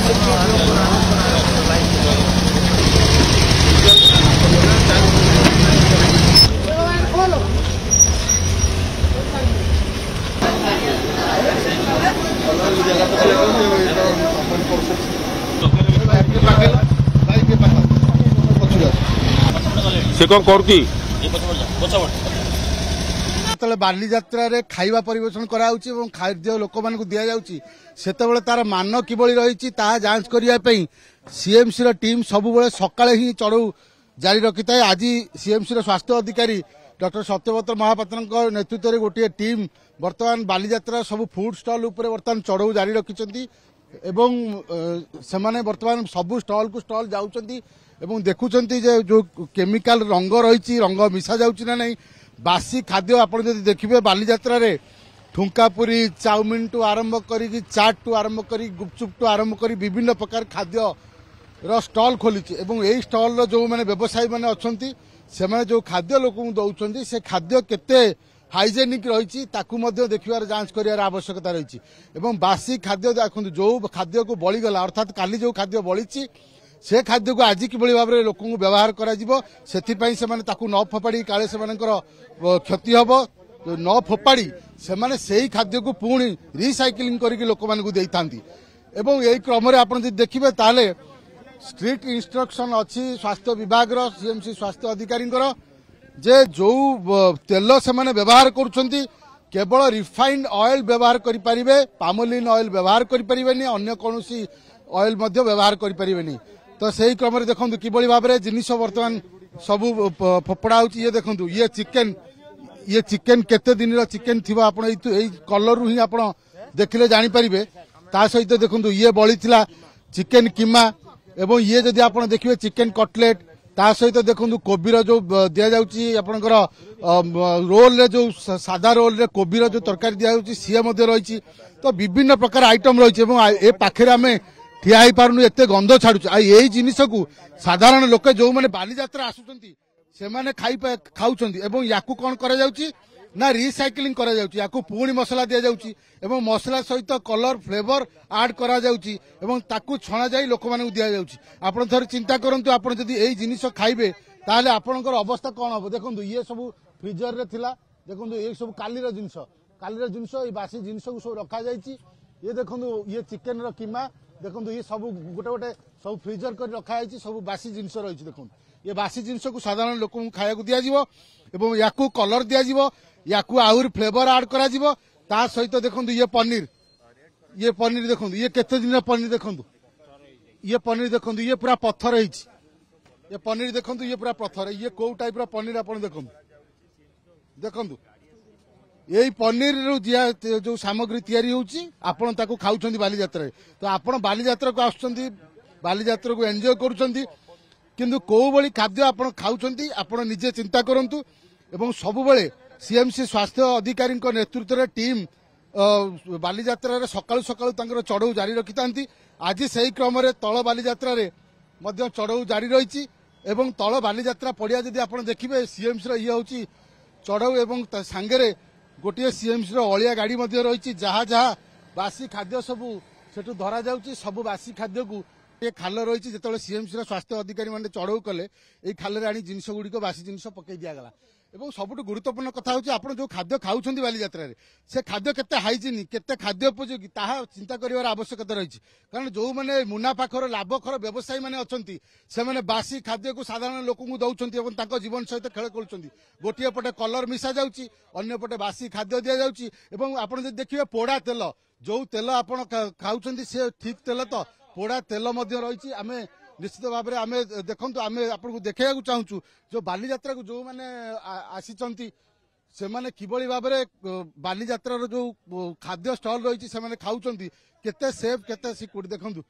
से कौन करती बालीजात्रा खाइबा परिवेशन कराउछि एवं खाद्य लोक मानक दिया जाउछि सेतेबेले तार मान किबळी रहिछि ताहा जांच करिया पई सीएमसी रो टीम सबु बेले सकाळे ही चढ़ऊ जारी रखिताय। आज सीएमसी रो स्वास्थ्य अधिकारी डॉक्टर सत्यव्रत महापात्र नेतृत्व में गोटे टीम वर्तमान बालीजात्रा सब फूड स्टॉल उपरे वर्तमान चढ़ऊ जारी रखिछन्ती एवं सेमाने वर्तमान सबु स्टॉल को स्टॉल जाउछन्ती एवं देखुछन्ती जे जो केमिकल रंग रही रंग मिसा जाउछि ना नहीं बासी खाद्य आप देखिए बालीजात्रा रे ठुंकापुरी चाउमिन टू आरंभ करी चाट टू आरंभ करी गुपचुप टू आरंभ करी विभिन्न प्रकार खाद्य रो स्टॉल खोली एवं यही स्टॉल जो मैंने व्यवसायी मैंने अच्छी से जो खाद्य लोक दौरान से खाद्य केते हाइजेनिक रही देखिबार जांच करार आवश्यकता रही एवं बासी खाद्य देखो जो खाद्य को बळीगला अर्थात काली जो खाद्य बड़ी से खाद्य को आज किभली भाव में लोक व्यवहार कर न फोपाड़ी काले से क्षति हम न फोपाड़ी से खाद्य को पुणी रिसाइक्लिंग करके लोक मानक देती एवं यही क्रम आप देखिए ताले स्ट्रिक्ट इंस्ट्रक्शन अच्छी स्वास्थ्य विभाग सीएमसी स्वास्थ्य अधिकारी जे जो तेल से व्यवहार करुछंती केवल रिफाइंड ऑयल व्यवहार करें पामोलिन ऑयल व्यवहार करें अन्य कौन ऑयल व्यवहार करें तो सही क्रम में देखो किभली भाव में जिनिस बर्तमान सब फोपड़ा ये देखो ये चिकेन केते दिन चिकेन थी आप कलर ही आप देखले जानीपारे ता सहित देखो ये बड़ी चिकेन कीमा एवं ये जदि आप देखिए चिकेन कटलेट ता सहित देखो कोबीर जो दि जाऊँगी आपंकर रोल रे जो सादा रोल रे कोबीर जो तरकारी दि जाऊँगी सी रही तो विभिन्न प्रकार आइटम रही ए पाखे आम ठिया हो पारुनु एते गंध छाड़ू यही जिनिस को साधारण लोके जो मैंने बालीजात्रा आसुचंती से माने खाउचंती एवं याकू कौन करा जाउची ना रिसाइक्लिंग करा जाउची याकू पुणी मसला दिया जाउची एवं मसला सहित कलर फ्लेवर ऐड करा जाउची एवं ताकू छणा जाई लोक मानकु दिया जाउची। आपण थोर चिंता करंतु आपण जदी एई जिनिस खाइबे ताले आपनकर अवस्था कोन हो देखंतु ये सब फ्रीजर रे थिला देखंतु ए सब कालीर जिनिस ए बासी जिनिस को सब रखा जाईची ये देखंतु ये चिकेन रो कीमा देखो ये सब गोटे गोटे सब फ्रीजर कर रखा सब बासी जिनस रही देखो ये बासी जिनस को साधारण लोक खाया दिज्व या कलर दिज्व या आहरी फ्लेवर ऐड करा सहित देखो ये पनीर देखो ये केते दिन पनीर देखो ये पूरा पत्थर ये पनीर देखो ये पूरा पत्थर ये कौ टाइप पनीर आप देखो यही पनीर जो सामग्री तैयारी होची आपण ताको खाउछंती बालीजात्रा तो आपण बालीजात्रा को आसुछंती बालीजात्रा को एंजॉय करूछंती किंतु को बळी खाद्य आपण खाउछंती आपण निजे चिंता करंतु एवं सब बेले सीएमसी स्वास्थ्य अधिकारी नेतृत्व रे टीम बालीजात्रा रे सकाळु सकाळु तांकर चढ़ऊ जारी रखितांती आज सही क्रम रे तळ बालीजात्रा रे मध्य चढ़ऊ जारी रहिछि एवं तळ बालीजात्रा पड़िया जदी आपण देखिबे सीएमसी रे ये होची चढ़ऊ एवं सांगरे गोटे सीएमसी अलिया गाड़ी रही जहाँ जहाँ बासी खाद्य सबू से धरा जाऊँगी सबू बासी खाद्य को ये खाल रही जो सीएमसी स्वास्थ्य अधिकारी मैंने चढ़ऊ कले ये खाल आनी जिनस गुड़िक बासी जिनस पकई दिगला एवं सबुठ गुरुत्वपूर्ण कथा हूँ आप जो खाद्य खाऊँ बालीजात्रा से खाद्य केते हाइजीनिक केते खाद्य उपयोगी ताहा चिंता कर आवश्यकता रही कारण जो मैंने मुनाफाखर लाभखर व्यवसायी मैंने अच्छा से मैंने बासी खाद्य को साधारण लोक दौरान जीवन सहित खेल कर गोटे पटे कलर मिसा जाऊँगी अन्य पटे बासी खाद्य दि जाऊँगी आप देखिए पोड़ा तेल जो तेल आप खाऊँ से ठीक तेल तो पोड़ा तेल रही आम निश्चित भाव में आम देखु आम आपको देखा चाहूँ जो बालीजात्रा को जो मैंने आसी से माने किभली भाव में बालीजात्रा जो खाद्य स्टॉल रही से खाऊँ केते सेफ केते सिक्योर देखु।